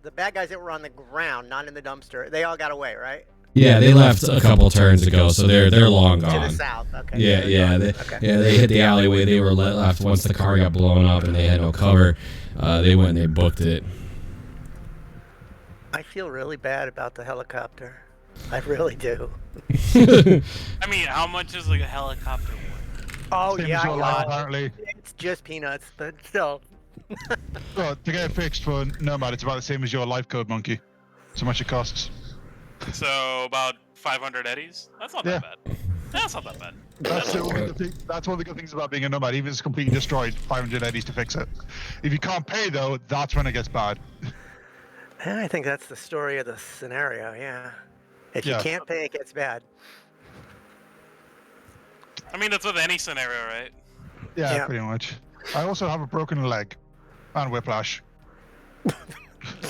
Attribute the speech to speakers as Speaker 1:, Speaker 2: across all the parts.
Speaker 1: the bad guys that were on the ground, not in the dumpster, they all got away, right?
Speaker 2: Yeah, they left a couple turns ago, so they're long gone.
Speaker 1: To the south, okay.
Speaker 2: Yeah. They hit the alleyway. They were left once the car got blown up and they had no cover. They went and they booked it.
Speaker 1: I feel really bad about the helicopter. I really do.
Speaker 3: I mean, how much is like a helicopter worth?
Speaker 1: Oh
Speaker 4: Same
Speaker 1: yeah,
Speaker 4: as your life,
Speaker 1: I know.
Speaker 4: apparently.
Speaker 1: It's just peanuts, but still.
Speaker 4: Well, to get it fixed for Nomad, it's about the same as your life code, monkey. So much it costs.
Speaker 3: So about 500 eddies. That's not that bad. That's not that bad.
Speaker 4: That's one of the good things about being a Nomad. Even if it's completely destroyed, 500 eddies to fix it. If you can't pay, though, that's when it gets bad.
Speaker 1: I think that's the story of the scenario, yeah. If you can't pay, it gets bad.
Speaker 3: I mean, that's with any scenario, right?
Speaker 4: Yeah, pretty much. I also have a broken leg and whiplash.
Speaker 3: I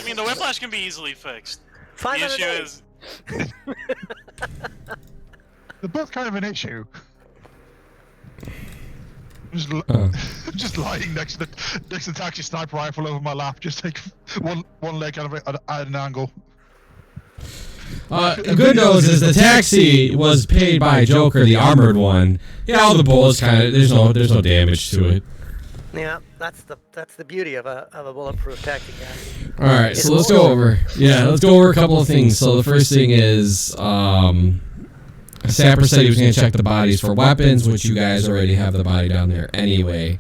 Speaker 3: mean, the whiplash can be easily fixed. The issue is...
Speaker 4: They're both kind of an issue. Just lying next to the taxi sniper rifle over my lap, just take one leg out of it at an angle.
Speaker 2: Good news is the taxi was paid by Joker, the armored one. Yeah, all the bullets kind of there's no damage to it.
Speaker 1: Yeah, that's the beauty of a bulletproof taxi cab.
Speaker 2: All right, so let's go over. Yeah, let's go over a couple of things. So the first thing is, Sapper said he was going to check the bodies for weapons, which you guys already have the body down there anyway.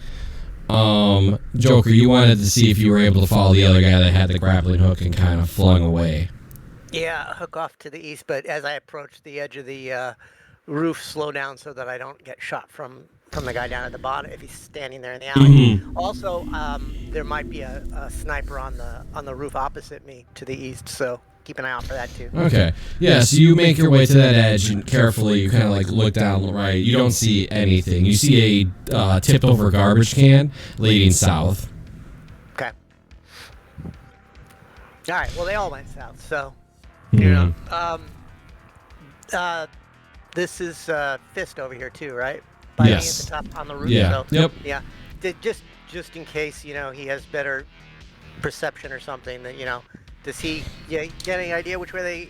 Speaker 2: Joker, you wanted to see if you were able to follow the other guy that had the grappling hook and kind of flung away.
Speaker 1: Yeah, hook off to the east, but as I approach the edge of the roof, slow down so that I don't get shot from the guy down at the bottom if he's standing there in the alley.
Speaker 2: Mm-hmm.
Speaker 1: Also, there might be a sniper on the roof opposite me to the east, so keep an eye out for that too.
Speaker 2: Okay. Yeah, so you make your way to that edge and carefully you kind of like look down right. You don't see anything. You see a tipped over garbage can leading south.
Speaker 1: Okay. All right. Well, they all went south, so this is Fist over here too, right? Fighting at the top on the roof.
Speaker 2: Yeah.
Speaker 1: So,
Speaker 2: yep.
Speaker 1: Yeah. Just in case he has better perception or something. That does he get any idea which way they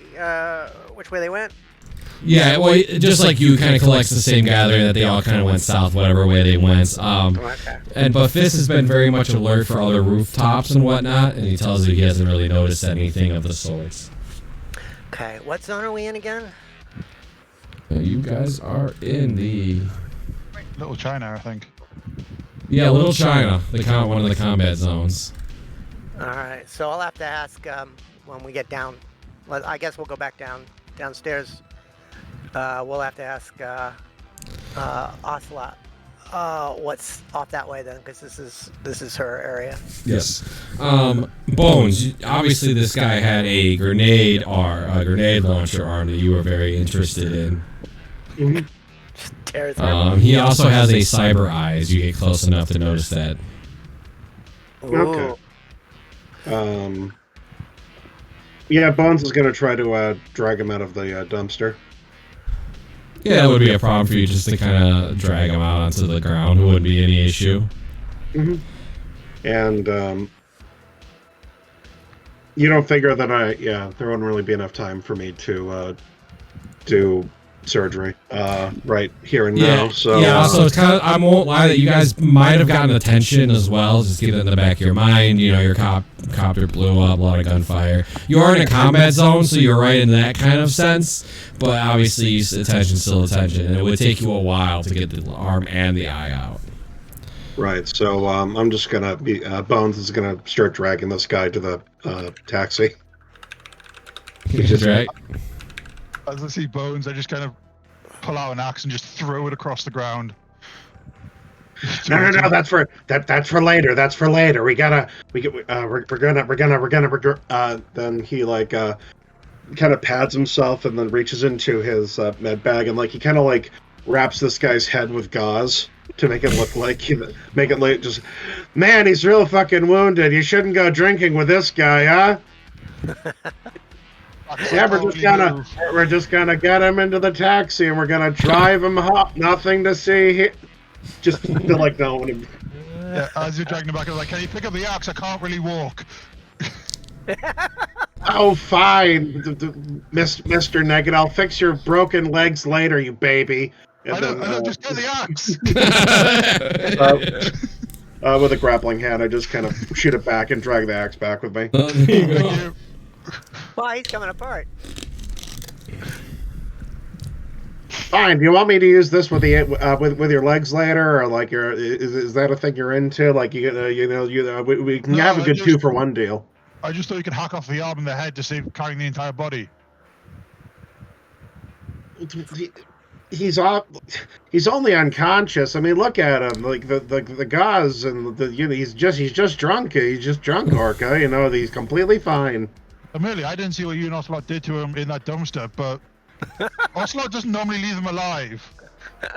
Speaker 1: went?
Speaker 2: Yeah, well, just like you, kind of collects the same gathering that they all kind of went south, whatever way they went. But Fist has been very much alert for other rooftops and whatnot, and he tells you he hasn't really noticed anything of the sorts.
Speaker 1: Okay, what zone are we in again?
Speaker 2: You guys are in the
Speaker 4: Little China, I think.
Speaker 2: Yeah, Little China, one of the combat zones.
Speaker 1: All right, so I'll have to ask when we get down. Well, I guess we'll go back downstairs. We'll have to ask Ocelot what's off that way then, because this is her area.
Speaker 2: Yes. Bones. Obviously, this guy had a grenade launcher arm that you were very interested in.
Speaker 1: Mm-hmm.
Speaker 2: He also has a cyber eyes. You get close enough to notice that.
Speaker 5: Okay. Yeah, Bones is going to try to drag him out of the dumpster.
Speaker 2: Yeah, it would be a problem for you just to kind of drag him out onto the ground. It wouldn't be any issue.
Speaker 5: Mm-hmm. And you don't figure that there wouldn't really be enough time for me to do surgery right here and now. So
Speaker 2: also it's kind of, I won't lie that you guys might have gotten attention as well. Just get it in the back of your mind. Your copter blew up, a lot of gunfire. You are in a combat zone, so you're right in that kind of sense. But obviously, attention's still attention, and it would take you a while to get the arm and the eye out.
Speaker 5: Right. So I'm just gonna be Bones is gonna start dragging this guy to the taxi.
Speaker 2: Just right.
Speaker 4: As I see Bones, I just kind of pull out an axe and just throw it across the ground.
Speaker 5: No, that's for later. That's for later. We're gonna. Then he kind of pads himself and then reaches into his med bag and he kind of wraps this guy's head with gauze to make it look just, man, he's real fucking wounded. You shouldn't go drinking with this guy, huh? Yeah, we're just gonna get him into the taxi and we're gonna drive him home. Nothing to see here. Just to no one.
Speaker 4: Yeah, as you're dragging him back, I'm like, can you pick up the axe? I can't really walk.
Speaker 5: Oh, fine, Mr. Naked. I'll fix your broken legs later, you baby. And
Speaker 4: I know, just get the axe.
Speaker 5: With a grappling hand, I just kind of shoot it back and drag the axe back with me.
Speaker 2: Oh, there you go.
Speaker 4: Thank you.
Speaker 1: Why, he's coming apart.
Speaker 5: Fine. Do you want me to use this with the with your legs later, or like is that a thing you're into? Like we can
Speaker 4: No,
Speaker 5: have a
Speaker 4: I
Speaker 5: good
Speaker 4: just-
Speaker 5: 2-for-1 deal.
Speaker 4: I just thought you could hack off the arm and the head to save carrying the entire body.
Speaker 5: He's off. He's only unconscious. I mean, look at him. Like the gauze and he's just drunk. He's just drunk, Orca. He's completely fine.
Speaker 4: Amelia, I didn't see what you and Ocelot did to him in that dumpster, but Ocelot doesn't normally leave them alive.
Speaker 6: Oh,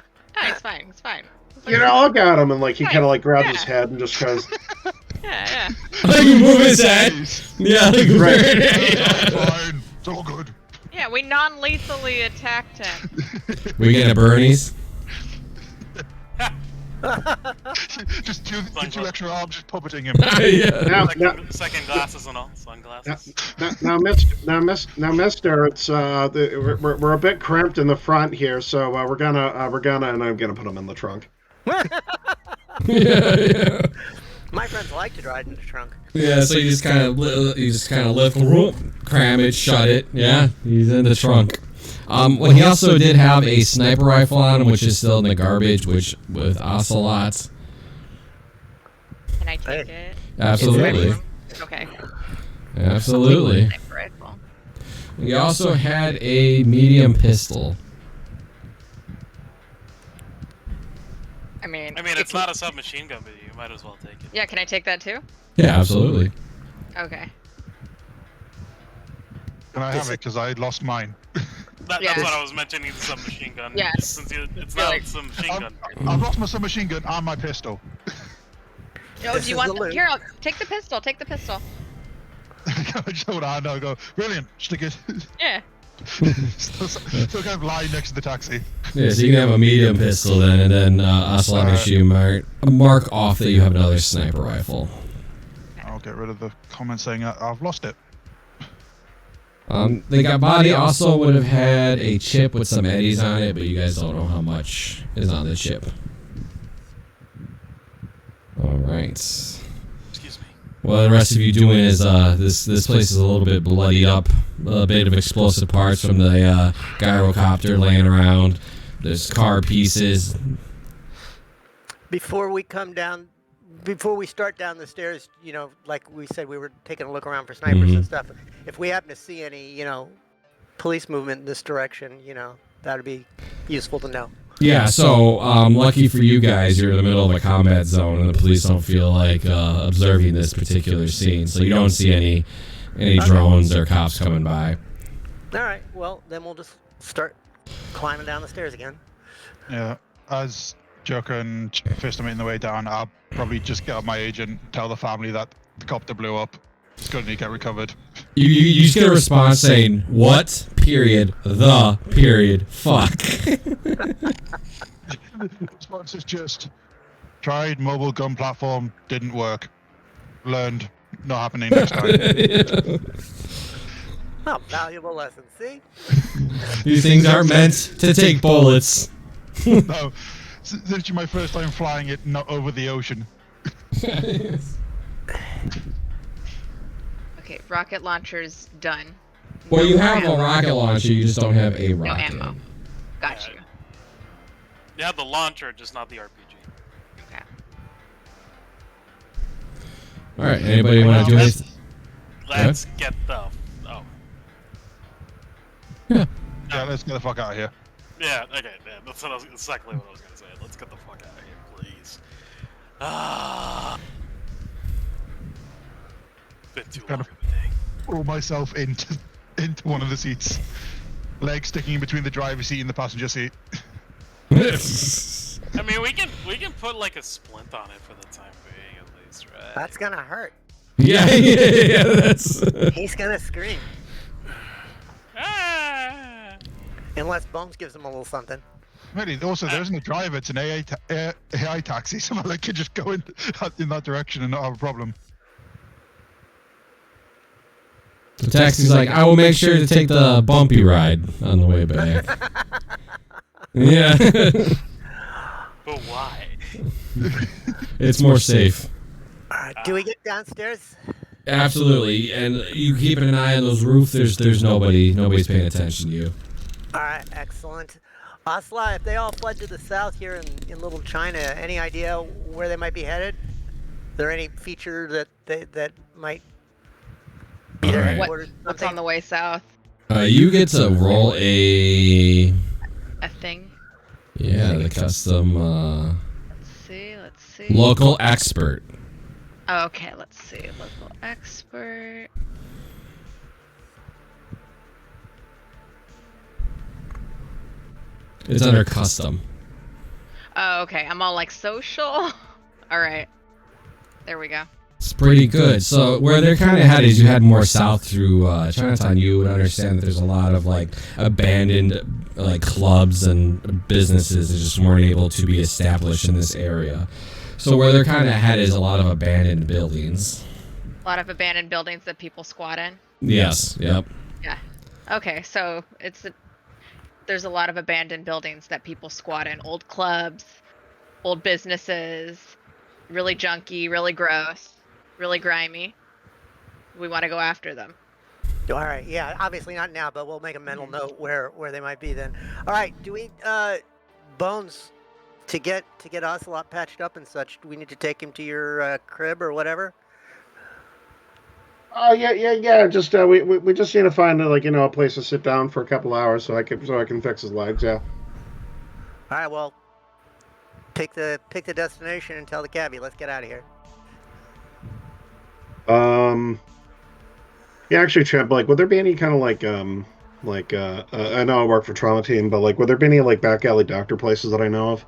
Speaker 6: it's fine. It's fine. It's
Speaker 5: Look at him and like he
Speaker 6: Right,
Speaker 5: kind of like grabs his
Speaker 6: yeah.
Speaker 5: head and just goes.
Speaker 6: Yeah.
Speaker 2: Like you move his head. Yeah, like
Speaker 4: Fine. It's all good.
Speaker 6: Yeah, we non-lethally attacked him.
Speaker 2: We get a Bernie's.
Speaker 4: Just two extra arms just puppeting him.
Speaker 2: Yeah.
Speaker 3: Second glasses and all, sunglasses.
Speaker 5: Mister, it's we're a bit cramped in the front here, so we're gonna and I'm gonna put him in the trunk.
Speaker 2: Yeah.
Speaker 1: My friends like to drive in the trunk.
Speaker 2: Yeah, so you just kind of lift, cram it, shut it. Yeah, he's in the trunk. Well, he also did have a sniper rifle on him, which is still in the garbage, which with ocelots.
Speaker 6: Can I take it?
Speaker 2: Absolutely,
Speaker 6: Okay.
Speaker 2: absolutely.
Speaker 6: Sniper rifle.
Speaker 2: He also had a medium pistol.
Speaker 6: I mean,
Speaker 3: It's not a submachine gun, but you might as well take it.
Speaker 6: Yeah, can I take that too?
Speaker 2: Yeah, absolutely.
Speaker 6: Okay.
Speaker 4: Can I have it? Because I lost mine.
Speaker 3: That's
Speaker 6: Yeah.
Speaker 3: what I was mentioning, the submachine gun.
Speaker 6: Yes.
Speaker 3: Since it's
Speaker 6: Yeah,
Speaker 3: not
Speaker 6: like-
Speaker 3: a submachine gun.
Speaker 4: I've lost my submachine gun and my pistol.
Speaker 6: No,
Speaker 1: This
Speaker 6: do you
Speaker 1: is
Speaker 6: want
Speaker 1: the loot.
Speaker 6: Here, I'll take the pistol. Take the pistol.
Speaker 4: I just hold on and go, brilliant, stick it.
Speaker 6: Yeah.
Speaker 4: So kind of lying next to the taxi.
Speaker 2: Yeah, so you can have a medium pistol then, and then Ocelot makes you mark off that you have another sniper rifle.
Speaker 4: I'll get rid of the comment saying I've lost it.
Speaker 2: The body also would have had a chip with some eddies on it, but you guys don't know how much is on the chip. All right.
Speaker 3: Excuse me.
Speaker 2: Well, the rest of you doing is this place is a little bit bloodied up, a bit of explosive parts from the gyrocopter laying around. There's car pieces.
Speaker 1: Before we start down the stairs, like we said, we were taking a look around for snipers and stuff. If we happen to see any, police movement in this direction, that would be useful to know.
Speaker 2: Yeah, so lucky for you guys, you're in the middle of a combat zone, and the police don't feel like observing this particular scene, so you don't see any drones or cops coming by.
Speaker 1: All right, well, then we'll just start climbing down the stairs again.
Speaker 4: Yeah. As Joker and Fist are making their way down, I'll probably just get up my agent, tell the family that the copter blew up. It's going to get recovered.
Speaker 2: You just get a response saying, what? Period. The period. Fuck.
Speaker 4: Response is just tried mobile gun platform, didn't work. Learned, not happening next time.
Speaker 1: Oh, valuable lesson. See?
Speaker 2: These things aren't meant to take bullets.
Speaker 4: No, this is my first time flying it not over the ocean.
Speaker 6: Okay, rocket launcher's done.
Speaker 2: Well, you have a rocket launcher, you just don't have a
Speaker 6: No
Speaker 2: rocket.
Speaker 6: ammo. Got you.
Speaker 3: You have the launcher, just not the RPG.
Speaker 6: Okay.
Speaker 2: All right, anybody want to do anything?
Speaker 3: Let's get the. Oh.
Speaker 2: Yeah.
Speaker 4: Yeah, let's get the fuck out of here.
Speaker 3: Yeah, okay, yeah, that's exactly what I was gonna say. Let's get the fuck out of here, please. Ah. Been too long
Speaker 4: Kind
Speaker 3: of
Speaker 4: of-
Speaker 3: a day.
Speaker 4: Throw myself into one of the seats. Legs sticking in between the driver's seat and the passenger seat.
Speaker 3: I mean, we can put like a splint on it for the time being, at least, right?
Speaker 1: That's gonna hurt.
Speaker 2: yeah, that's.
Speaker 1: He's gonna scream.
Speaker 3: Ah!
Speaker 1: Unless Bones gives him a little something.
Speaker 4: Really, also, there isn't a driver, it's an AI taxi, so I could just go in that direction and not have a problem.
Speaker 2: The taxi's like, I will make sure to take the bumpy ride on the way back. Yeah.
Speaker 3: But why?
Speaker 2: It's more safe.
Speaker 1: All right, do we get downstairs?
Speaker 2: Absolutely. And you keeping an eye on those roofs, there's nobody's paying attention to you.
Speaker 1: All right, excellent. Asla, if they all fled to the south here in Little China, any idea where they might be headed? Is there any feature that might be their
Speaker 2: All right.
Speaker 1: headquarters?
Speaker 6: What's on the way south?
Speaker 2: You get to roll
Speaker 6: A thing.
Speaker 2: the custom
Speaker 6: Let's see.
Speaker 2: local expert.
Speaker 6: Okay, let's see. Local expert.
Speaker 2: It's under custom.
Speaker 6: Oh, okay. I'm all like social. All right. There we go.
Speaker 2: It's pretty good. So where they're kind of headed is you head more south through Chinatown. You would understand that there's a lot of like abandoned like clubs and businesses that just weren't able to be established in this area. So where they're kind of headed is a lot of abandoned buildings.
Speaker 6: A lot of abandoned buildings that people squat in.
Speaker 2: Yes. Yep.
Speaker 6: Yeah. Okay, so there's a lot of abandoned buildings that people squat in. Old clubs, old businesses, really junky, really gross, really grimy. We want to go after them.
Speaker 1: All right, yeah, obviously not now, but we'll make a mental note where they might be then. All right, do we Bones to get Ocelot patched up and such? Do we need to take him to your crib or whatever?
Speaker 5: Yeah. Just we just need to find a place to sit down for a couple hours so I can fix his legs. Yeah.
Speaker 1: All right, well, pick the destination and tell the cabbie. Let's get out of here.
Speaker 5: Yeah, actually, Champ, would there be any kind of I know I work for Trauma Team, but would there be any back alley doctor places that I know of?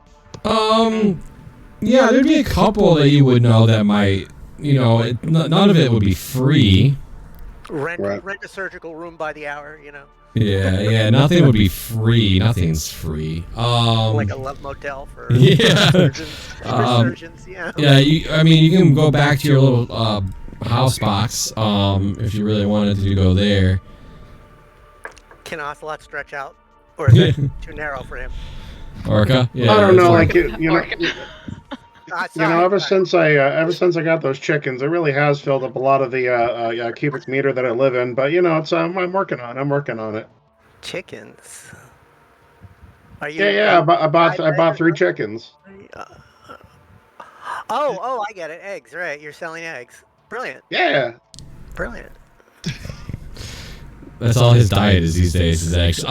Speaker 2: Yeah, there'd be a couple that you would know that might, none of it would be free.
Speaker 1: Rent a surgical room by the hour,
Speaker 2: Yeah, nothing would be free. Nothing's free.
Speaker 1: Like a love motel for surgeons, yeah.
Speaker 2: Yeah, you can go back to your little house box if you really wanted to go there.
Speaker 1: Can Ocelot stretch out, or is it too narrow for him?
Speaker 2: Orca? Yeah,
Speaker 5: I don't know,
Speaker 1: Sorry,
Speaker 5: ever since I got those chickens, it really has filled up a lot of the cubic meter that I live in. But it's I'm working on it.
Speaker 1: Chickens. Are you?
Speaker 5: Yeah. I bought 3 chickens.
Speaker 1: Oh, I get it. Eggs, right? You're selling eggs. Brilliant.
Speaker 5: Yeah.
Speaker 1: Brilliant.
Speaker 2: That's all his diet is these days. Is actually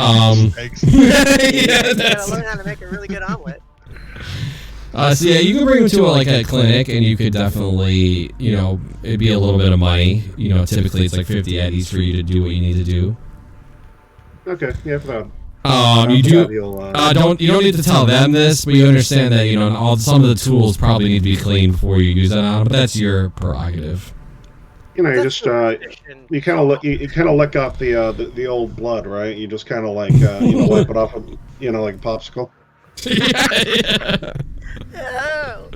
Speaker 4: Eggs.
Speaker 2: yeah,
Speaker 1: You
Speaker 2: that's.
Speaker 1: gotta learn how to make a really good omelet.
Speaker 2: So yeah, you can bring him to a clinic, and you could definitely, it'd be a little bit of money. Typically it's like 50 eddies for you to do what you need to do.
Speaker 5: Okay. Yeah, for that.
Speaker 2: You don't need to tell them this, but you understand that some of the tools probably need to be cleaned before you use that on them. But that's your prerogative.
Speaker 5: You just you kind of lick off the old blood, right? You just kind of wipe it off with like a popsicle.
Speaker 2: Yeah.
Speaker 1: Oh.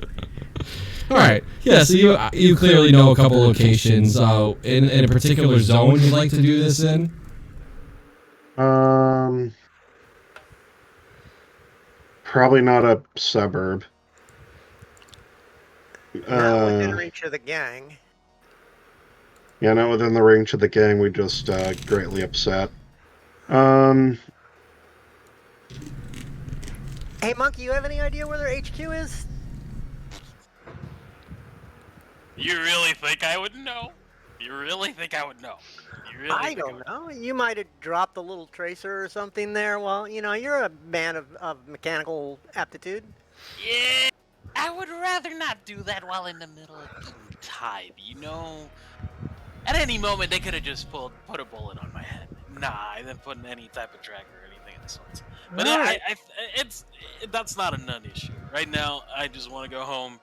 Speaker 2: All right. Yeah. So you clearly know a couple locations. In a particular zone you'd like to do this in?
Speaker 5: Probably not a suburb.
Speaker 1: Not within reach of the gang.
Speaker 5: Yeah, not within the range of the gang. We just greatly upset.
Speaker 1: Hey, Monkey, you have any idea where their HQ is?
Speaker 3: You really think I would know? You really think I would know? You really
Speaker 1: I
Speaker 3: think
Speaker 1: don't
Speaker 3: would
Speaker 1: know. You might have dropped a little tracer or something there. Well, you're a man of mechanical aptitude.
Speaker 3: Yeah, I would rather not do that while in the middle of being tied, At any moment, they could have just put a bullet on my head. Nah, I didn't put in any type of tracker or anything of the sorts. But that's not a non-issue. Right now, I just want to go home.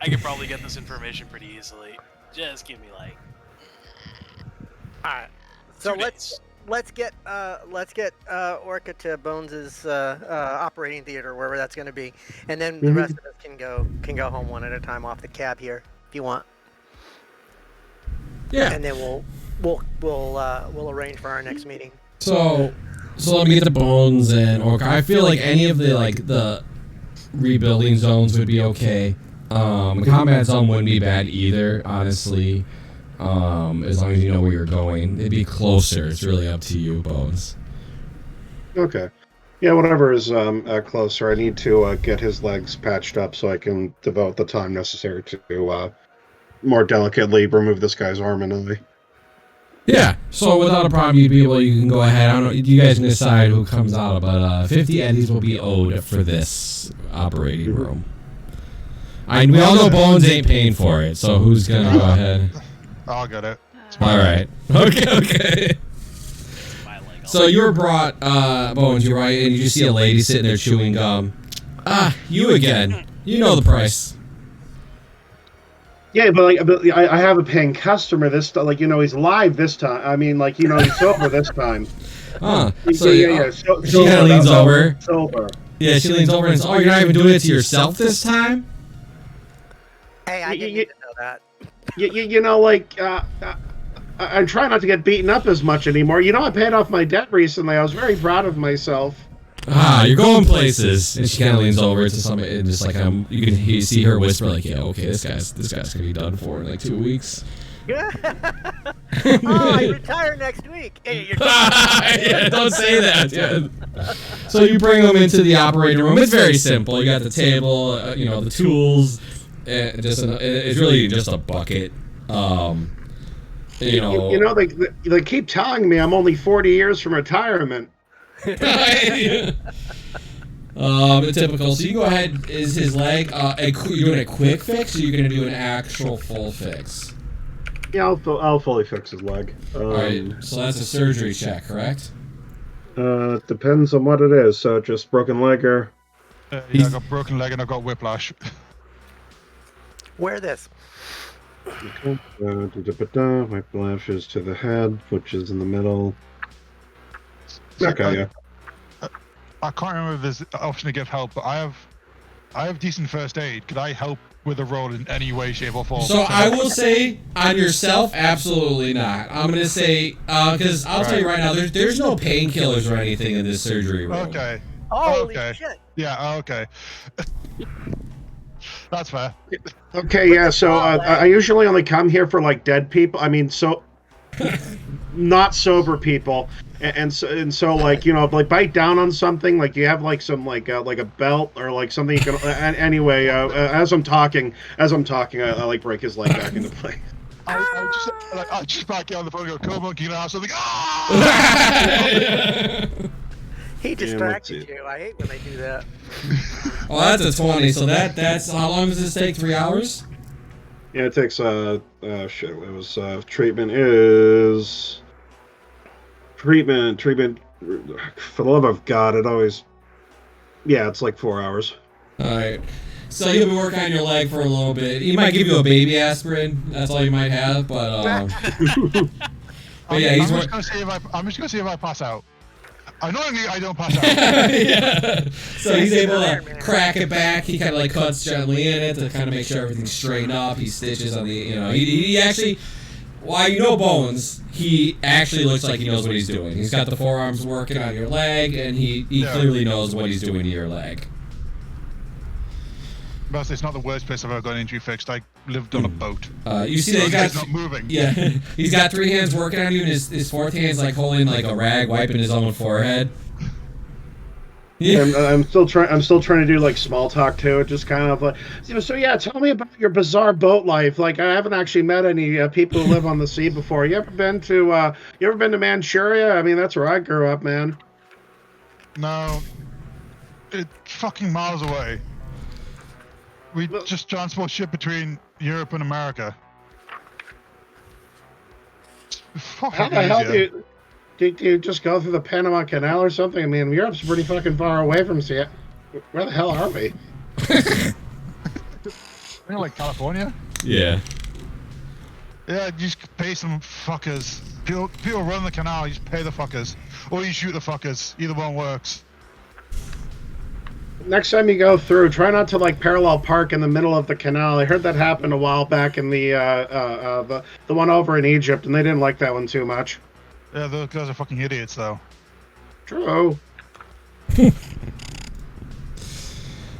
Speaker 3: I could probably get this information pretty easily. Just give me
Speaker 1: All right. So
Speaker 3: 2 days.
Speaker 1: let's get Orca to Bones's operating theater, wherever that's going to be, and then the rest of us can go home one at a time off the cab here if you want.
Speaker 2: Yeah.
Speaker 1: And then we'll arrange for our next meeting.
Speaker 2: So let me get the bones and Orc. I feel like any of the rebuilding zones would be okay. The combat zone wouldn't be bad either, honestly. As long as you know where you're going, it'd be closer. It's really up to you, Bones.
Speaker 5: Okay. Yeah, whatever is closer. I need to get his legs patched up so I can devote the time necessary to more delicately remove this guy's arm and eye.
Speaker 2: Yeah. So without a problem, you can go ahead. I don't know. You guys can decide who comes out, but 50 eddies will be owed for this operating room. We all know Bones ain't paying for it, so who's gonna go ahead?
Speaker 4: I'll get it.
Speaker 2: All right. Okay. So you were brought, Bones, you're right, and you just see a lady sitting there chewing gum. Ah, you again. You know the price.
Speaker 5: Yeah, but I have a paying customer this he's live this time. I mean, he's sober this time.
Speaker 2: Huh.
Speaker 5: So
Speaker 2: she kind of leans over.
Speaker 5: Sober.
Speaker 2: Yeah, she leans over and says, "Oh, you're not even doing it to yourself this time?"
Speaker 1: Hey, I didn't even know that.
Speaker 5: I'm trying not to get beaten up as much anymore. I paid off my debt recently. I was very proud of myself.
Speaker 2: Ah, you're going places. And she kind of leans over to somebody and just you can see her whisper "Yeah, okay, this guy's gonna be done for in like 2 weeks."
Speaker 1: I retire next week. Hey, you're
Speaker 2: yeah, don't say that. Yeah. So you bring them into the operating room. It's very simple. You got the table, the tools, and it's really just a bucket.
Speaker 5: They keep telling me I'm only 40 years from retirement.
Speaker 2: Typical. So you go ahead. Is his leg? You're doing a quick fix, or you're gonna do an actual full fix?
Speaker 5: Yeah, I'll fully fix his leg.
Speaker 2: All right. So that's a surgery check, correct?
Speaker 5: Depends on what it is. So just broken leg or.
Speaker 4: Yeah, I got broken leg and I got whiplash.
Speaker 1: Wear this.
Speaker 5: Okay. Whiplash is to the head, which is in the middle. Okay, yeah.
Speaker 4: I can't remember if there's an option to give help, but I have decent first aid. Could I help with a roll in any way, shape, or form?
Speaker 2: So I will say on yourself, absolutely not. I'm gonna say because I'll tell you right now, there's no painkillers or anything in this surgery room.
Speaker 4: Okay.
Speaker 1: Holy
Speaker 4: okay.
Speaker 1: shit.
Speaker 4: Yeah. Okay. That's fair.
Speaker 5: Okay, yeah. So I usually only come here for dead people. I mean, not sober people. And so bite down on something. You have some a belt or something you can. Anyway, as I'm talking, I break his leg back into place.
Speaker 4: I just back out on the phone and go, "Come on, you know something."
Speaker 1: He distracted you. I hate when they do that.
Speaker 2: Oh, that's a 20. So that's how long does this take? 3 hours?
Speaker 5: Yeah, it takes It was treatment is. Treatment. For the love of God, it always. Yeah, it's 4 hours.
Speaker 2: All right. So you'll be working on your leg for a little bit. He might give you a baby aspirin. That's all you might have, but. But yeah,
Speaker 4: I'm just gonna see if I pass out. Annoyingly, I don't pass out.
Speaker 2: Yeah. So he's able to crack it back. He kind of cuts gently in it to kind of make sure everything's straightened up. He stitches on the, he actually. Why Bones, he actually looks like he knows what he's doing. He's got the forearms working on your leg, and he clearly knows what he's doing to your leg.
Speaker 4: But it's not the worst place I've ever got an injury fixed. I lived on a boat.
Speaker 2: You see that
Speaker 4: he's not moving.
Speaker 2: Yeah, he's got 3 hands working on you, and his fourth hand's holding a rag, wiping his own forehead.
Speaker 5: Yeah. I'm still trying to do small talk too. Just kind of so yeah. Tell me about your bizarre boat life. I haven't actually met any people who live on the sea before. You ever been to Manchuria? I mean, that's where I grew up, man.
Speaker 4: No, it's fucking miles away. We just transport ship between Europe and America.
Speaker 5: How the hell do you just go through the Panama Canal or something? I mean, Europe's pretty fucking far away from Seattle. Where the hell are we?
Speaker 4: California?
Speaker 2: Yeah.
Speaker 4: Yeah, you just pay some fuckers. People run the canal, you just pay the fuckers. Or you shoot the fuckers. Either one works.
Speaker 5: Next time you go through, try not to like parallel park in the middle of the canal. I heard that happened a while back in the one over in Egypt, and they didn't like that one too much.
Speaker 4: Yeah, those guys are fucking idiots, though.
Speaker 5: True.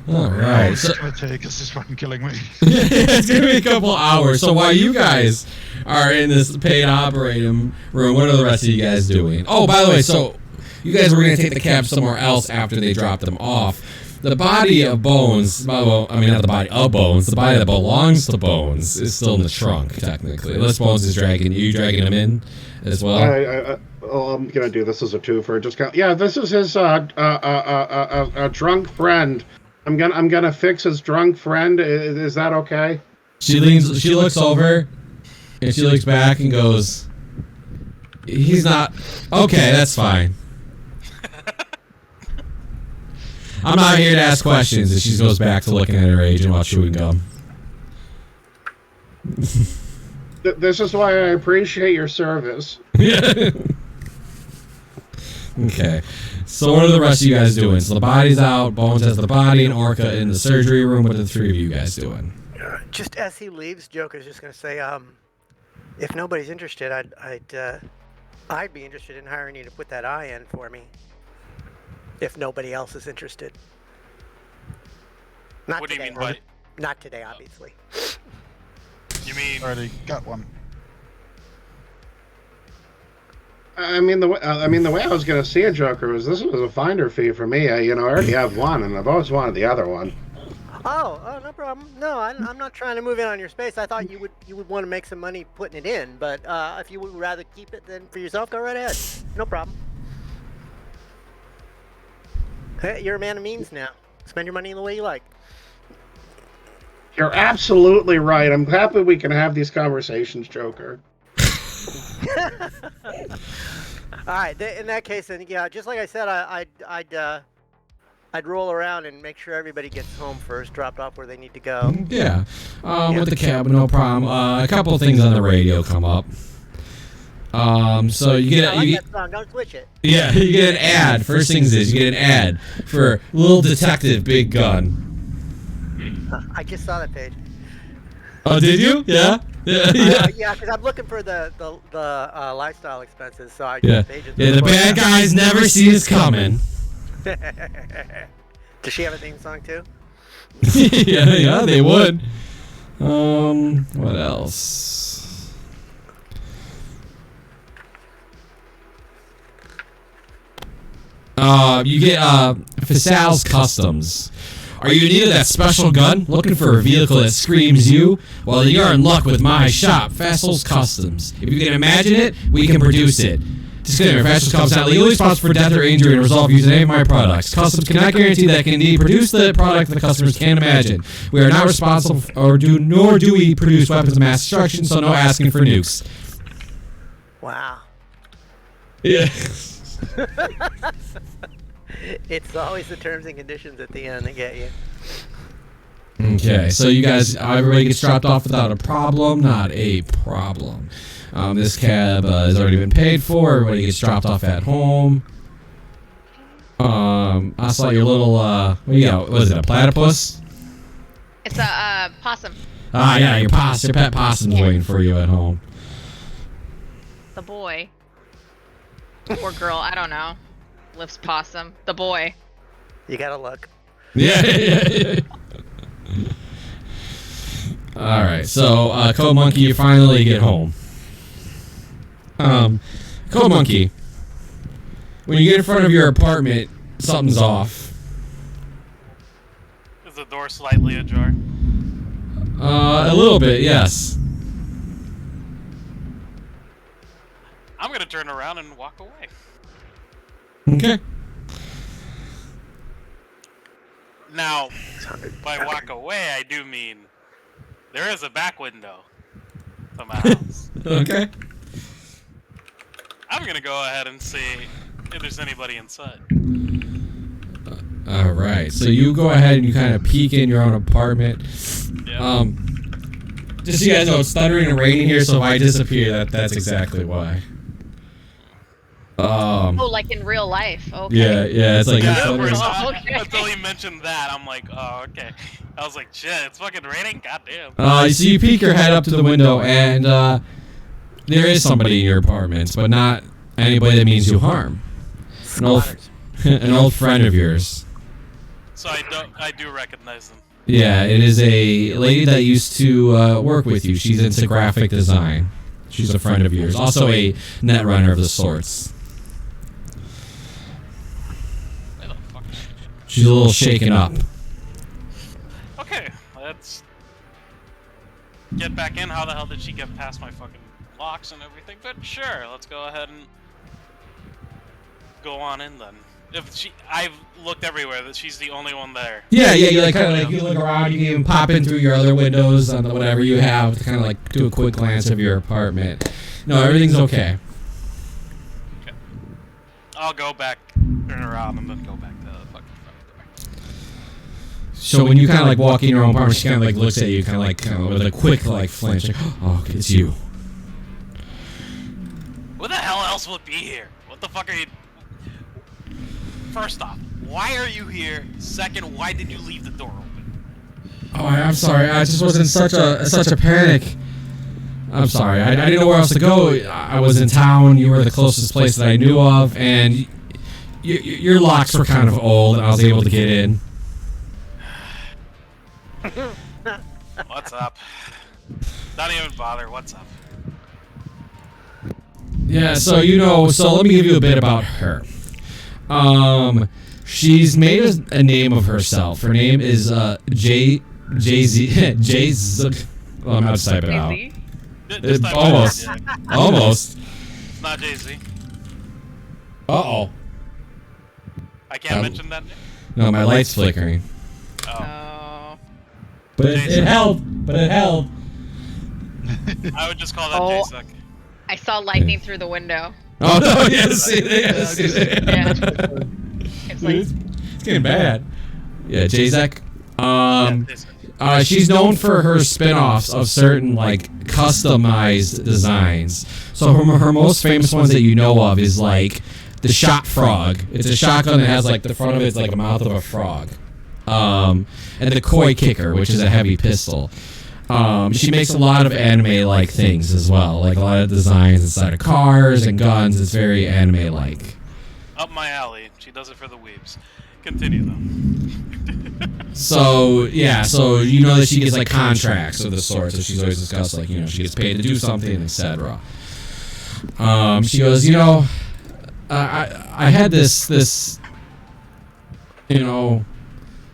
Speaker 2: All right.
Speaker 4: So, this is fucking killing me.
Speaker 2: It's gonna be a couple hours. So while you guys are in this paid operating room, what are the rest of you guys doing? Oh, by the way, so you guys were gonna take the cab somewhere else after they dropped them off. The body of Bones, well, I mean not the body of Bones, the body that belongs to Bones is still in the trunk technically. Unless Bones is dragging him in as well.
Speaker 5: I'm gonna do this as a twofer. This is his drunk friend. I'm gonna fix his drunk friend. Is that okay?
Speaker 2: She looks over, and she looks back and goes, "He's not okay. That's fine. I'm not here to ask questions." And she goes back to looking at her agent while chewing gum.
Speaker 5: This is why I appreciate your service.
Speaker 2: Yeah. Okay. So what are the rest of you guys doing? So the body's out, Bones has the body, and Orca in the surgery room. What are the three of you guys doing?
Speaker 1: Just as he leaves, Joker's just gonna say, if nobody's interested, I'd be interested in hiring you to put that eye in for me. If nobody else is interested.
Speaker 3: What do you mean by?
Speaker 1: Not today, obviously.
Speaker 3: You mean?
Speaker 4: Already got one.
Speaker 5: I mean the way I was gonna see a Joker was this was a finder fee for me. I already have one, and I've always wanted the other one.
Speaker 1: Oh, no problem. No, I'm not trying to move in on your space. I thought you would want to make some money putting it in, but if you would rather keep it then for yourself, go right ahead. No problem. Hey, you're a man of means now. Spend your money the way you like.
Speaker 5: You're absolutely right. I'm happy we can have these conversations, Joker.
Speaker 1: All right. In that case, then, yeah, just like I said, I'd roll around and make sure everybody gets home first, dropped off where they need to go.
Speaker 2: Yeah. With the cab, no problem. A couple of things on the radio come up. So you get
Speaker 1: that song. Don't switch it.
Speaker 2: Yeah, you get an ad. First things is you get an ad for Little Detective Big Gun.
Speaker 1: I just saw that page.
Speaker 2: Oh, did you? Yeah. Yeah.
Speaker 1: Yeah, because I'm looking for the lifestyle expenses. So
Speaker 2: the bad guys never see us coming.
Speaker 1: Does she have a theme song too?
Speaker 2: yeah, they would. What else? You get Fasal's Customs. Are you in need of that special gun? Looking for a vehicle that screams you? Well, you're in luck with my shop, Fasal's Customs. If you can imagine it, we can produce it. Disclaimer, Fasal's Customs is not legally responsible for death or injury and resolve using any of my products. Customs cannot guarantee that can indeed produce the product the customers can't imagine. We are not responsible nor do we produce weapons of mass destruction, so no asking for nukes.
Speaker 1: Wow.
Speaker 2: Yeah.
Speaker 1: It's always the terms and conditions at the end that get you.
Speaker 2: Okay, so you guys, everybody gets dropped off without a problem? Not a problem. This cab has already been paid for. Everybody gets dropped off at home. I saw your little, what do you got? What is it, a platypus?
Speaker 6: It's a possum.
Speaker 2: Ah, yeah, your pet possum's waiting for you at home.
Speaker 6: The boy. Or girl, I don't know. Lives possum. The boy.
Speaker 1: You gotta look.
Speaker 2: Yeah. All right, so Code Monkey, you finally get home. Code Monkey, when you get in front of your apartment, something's off.
Speaker 3: Is the door slightly ajar?
Speaker 2: A little bit, yes.
Speaker 3: I'm gonna turn around and walk away.
Speaker 2: Okay.
Speaker 3: Now, by walk away, I do mean there is a back window to my house.
Speaker 2: Okay.
Speaker 3: I'm gonna go ahead and see if there's anybody inside.
Speaker 2: All right. So you go ahead and you kind of peek in your own apartment.
Speaker 3: Yeah.
Speaker 2: Just so you guys know, it's thundering and raining here, so if I disappear, that's exactly why.
Speaker 6: Oh, like in real life. Okay.
Speaker 2: Yeah, it's like
Speaker 3: Yeah,
Speaker 2: it's
Speaker 3: at
Speaker 2: under-
Speaker 3: first,
Speaker 6: Okay.
Speaker 3: until he mentioned that, I'm like, oh, okay. I was like, shit, it's fucking raining? Goddamn.
Speaker 2: so you peek your head up to the window, and there is somebody in your apartment, but not anybody that means you harm. An old,
Speaker 1: Squatters.
Speaker 2: an old friend of yours.
Speaker 3: So I do recognize them.
Speaker 2: Yeah, it is a lady that used to work with you. She's into graphic design. She's a friend of yours. Also a net runner of the sorts.
Speaker 3: Where the fuck?
Speaker 2: She's a little shaken up.
Speaker 3: Okay, let's get back in. How the hell did she get past my fucking locks and everything? But sure, let's go ahead and go on in then. I've looked everywhere. That she's the only one there.
Speaker 2: Yeah. You like kind of like you look around. You can even pop in through your other windows on whatever you have to kind of like do a quick glance of your apartment. No, everything's okay.
Speaker 3: Okay. I'll go back, turn around, and then go back to the fucking front door.
Speaker 2: So when you kind of like walk in your own apartment, she kind of like looks at you, kind of with a quick like flinch, like, oh, it's you.
Speaker 3: Who the hell else would be here? What the fuck are you? First off, why are you here? Second, why did you leave the door open?
Speaker 2: Oh, I'm sorry. I just was in such a panic. I'm sorry. I didn't know where else to go. I was in town. You were the closest place that I knew of, and your locks were kind of old, and I was able to get in.
Speaker 3: What's up? Don't even bother. What's up?
Speaker 2: Yeah. So let me give you a bit about her. She's made a name of herself. Her name is Jay-Z. Well, I'm not to type it out.
Speaker 3: Just type
Speaker 2: Almost.
Speaker 3: it in, yeah.
Speaker 2: Almost.
Speaker 3: It's not Jay-Z.
Speaker 2: Uh-oh.
Speaker 3: I can't mention that name.
Speaker 2: No, my light's flickering.
Speaker 3: Oh.
Speaker 6: Oh.
Speaker 2: But it held.
Speaker 3: I would just call that
Speaker 6: Oh.
Speaker 3: J-Suck.
Speaker 6: I saw lightning through the window.
Speaker 2: Oh, no, yes.
Speaker 6: Yeah. It's like,
Speaker 2: It's getting bad. Yeah, Jazek.
Speaker 3: Yeah,
Speaker 2: She's known for her spin-offs of certain like customized designs. So her most famous ones that you know of is like the Shot Frog. It's a shotgun that has like the front of it's like a mouth of a frog. And the Koi Kicker, which is a heavy pistol. She makes a lot of anime-like things as well, like a lot of designs inside of cars and guns. It's very anime-like.
Speaker 3: Up my alley. She does it for the weebs. Continue though.
Speaker 2: So you know that she gets like contracts of the sort. So she's always discussed like she gets paid to do something, etc. She goes, I had this.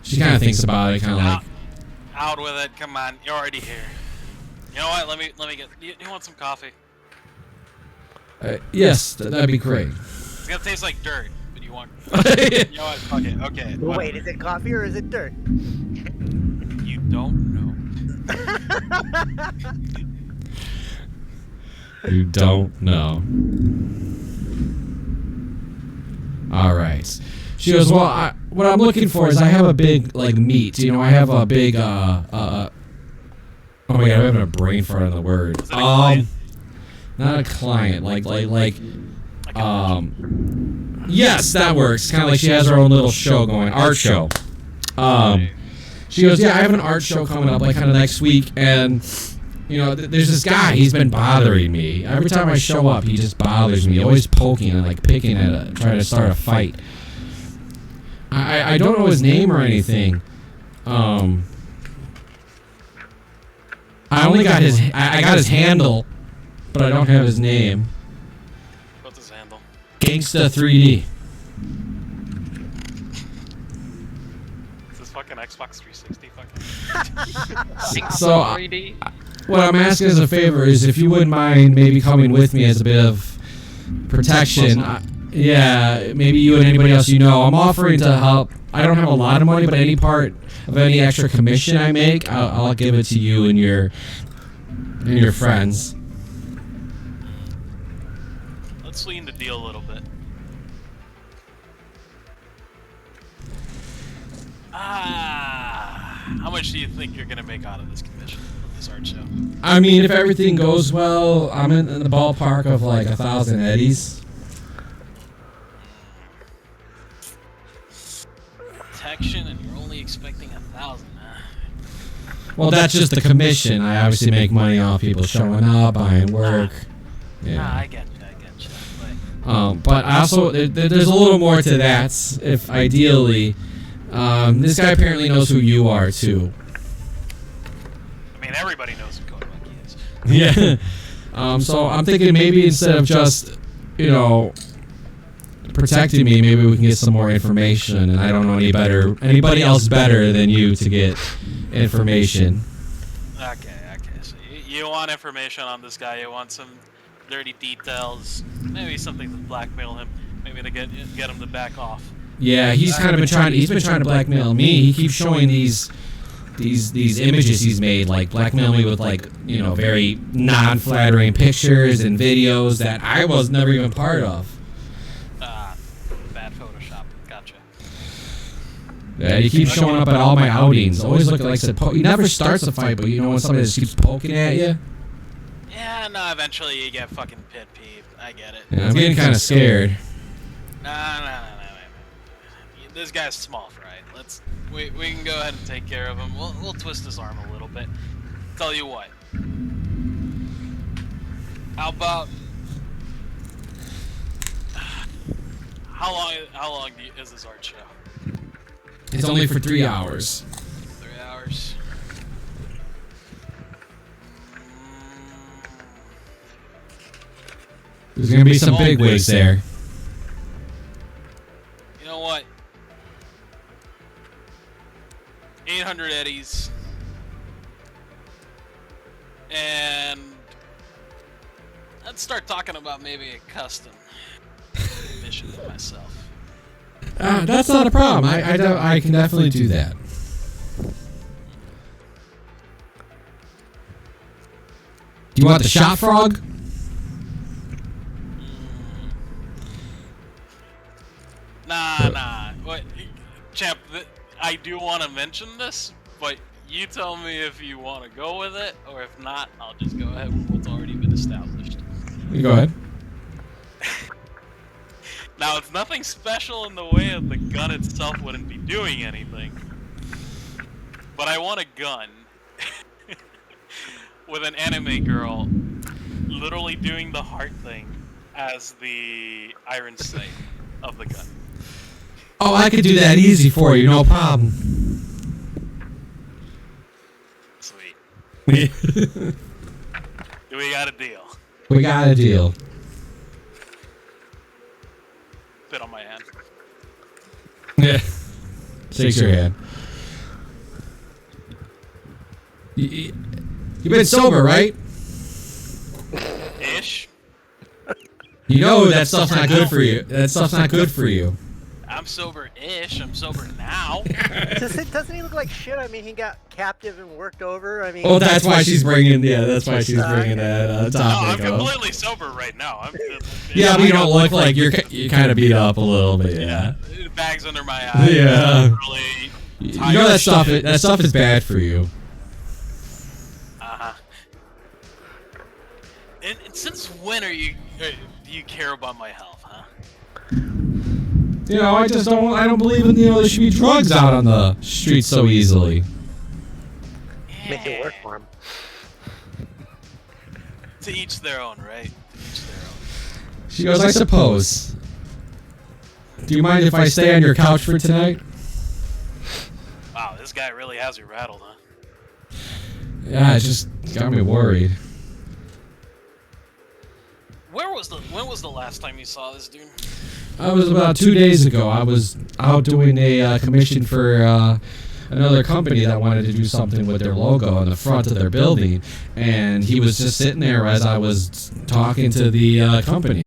Speaker 2: She kind of thinks about it, kind of like.
Speaker 3: Out with it. Come on. You're already here. You know what? Let me get. You want some coffee?
Speaker 2: Yes, that'd be great.
Speaker 3: It's gonna taste like dirt, but you want. You know what? Fuck it. Okay.
Speaker 1: Wait,
Speaker 3: whatever.
Speaker 1: is it coffee or is it dirt?
Speaker 3: You don't know.
Speaker 2: You don't know. All right. She goes, well, what I'm looking for is I have a big, like, meat. I have a big, oh my God, I'm having a brain fart on the word.
Speaker 3: Is it a client?
Speaker 2: Not a client, like,
Speaker 3: a
Speaker 2: yes, that works. Kind of like she has her own little show going, art show. She goes, yeah, I have an art show coming up, like, kind of next week, and, there's this guy, he's been bothering me. Every time I show up, he just bothers me, always poking and, like, picking at it, trying to start a fight. I don't know his name or anything. I only got I got his handle, but I don't have his name.
Speaker 3: What's his handle?
Speaker 2: Gangsta 3D.
Speaker 3: Is this fucking Xbox 360 fucking?
Speaker 2: So
Speaker 6: 3D.
Speaker 2: what I'm asking as a favor is if you wouldn't mind maybe coming with me as a bit of protection. Yeah, maybe you and anybody else I'm offering to help. I don't have a lot of money, but any part of any extra commission I make, I'll give it to you and your friends.
Speaker 3: Let's sweeten the deal a little bit. How much do you think you're gonna make out of this commission, of this art show?
Speaker 2: I mean, if everything goes well, I'm in the ballpark of like 1,000 eddies.
Speaker 3: 1,000.
Speaker 2: Well, that's just the commission. I obviously make money off people showing up, buying work.
Speaker 3: Nah, I get you.
Speaker 2: But I also there's a little more to that. If ideally, this guy apparently knows who you are too.
Speaker 3: I mean, everybody knows who Code Monkey is.
Speaker 2: Yeah. So I'm thinking maybe instead of just, protecting me, maybe we can get some more information. And I don't know anybody else better than you to get information.
Speaker 3: Okay. So you want information on this guy? You want some dirty details? Maybe something to blackmail him. Maybe to get him to back off.
Speaker 2: Yeah, he's been trying to blackmail me. He keeps showing these images he's made, like blackmail me with very non-flattering pictures and videos that I was never even part of.
Speaker 3: Bad Photoshop. Gotcha.
Speaker 2: Yeah, he keeps showing up at all my outings. Always looking like he never starts a fight, but when somebody just keeps poking at you.
Speaker 3: Yeah, no. Eventually, you get fucking pit peeved. I get it.
Speaker 2: Yeah, I'm getting kind of scared.
Speaker 3: Nah. This guy's small fry. We can go ahead and take care of him. We'll twist his arm a little bit. Tell you what. How about how long is this art show?
Speaker 2: It's only for 3 hours.
Speaker 3: 3 hours.
Speaker 2: There's gonna be some big wigs there.
Speaker 3: You know what? 800 eddies. And let's start talking about maybe a custom mission for myself.
Speaker 2: That's not a problem. I can definitely do that. Do you want the shot frog?
Speaker 3: Nah. What, champ? I do want to mention this, but you tell me if you want to go with it, or if not, I'll just go ahead with what's already been established.
Speaker 2: You go ahead.
Speaker 3: Now, it's nothing special in the way of the gun itself wouldn't be doing anything. But I want a gun with an anime girl literally doing the heart thing as the iron sight of the gun.
Speaker 2: Oh, I could do that easy for you, no problem.
Speaker 3: Sweet. Do we got a deal?
Speaker 2: We got a deal.
Speaker 3: Fit on my hand.
Speaker 2: Yeah. Shakes your hand. You've been sober, right?
Speaker 3: Ish.
Speaker 2: You know that stuff's not good for you. That stuff's not good for you.
Speaker 3: I'm sober-ish. I'm sober now.
Speaker 1: Doesn't he look like shit? I mean, he got captive and worked over. I mean,
Speaker 2: Oh, that's why she's bringing. Yeah, that's why she's bringing that
Speaker 3: No, I'm
Speaker 2: topic up.
Speaker 3: completely sober right now.
Speaker 2: Yeah, but you don't look like you're kind of beat up a little bit. Yeah.
Speaker 3: Bags under my eyes.
Speaker 2: Yeah.
Speaker 3: Really
Speaker 2: You know that stuff. That stuff is bad for you.
Speaker 3: Uh-huh. And since when do you care about my health, huh?
Speaker 2: I just don't. I don't believe in there should be drugs out on the streets so easily.
Speaker 1: make it work for him.
Speaker 3: To each their own, right? To each their own.
Speaker 2: She goes, I suppose. Do you mind if I stay on your couch for tonight?
Speaker 3: Wow, this guy really has you rattled, huh?
Speaker 2: Yeah, it just got me worried.
Speaker 3: When was the last time you saw this dude?
Speaker 2: I was about 2 days ago. I was out doing a commission for another company that wanted to do something with their logo on the front of their building, and he was just sitting there as I was talking to the company.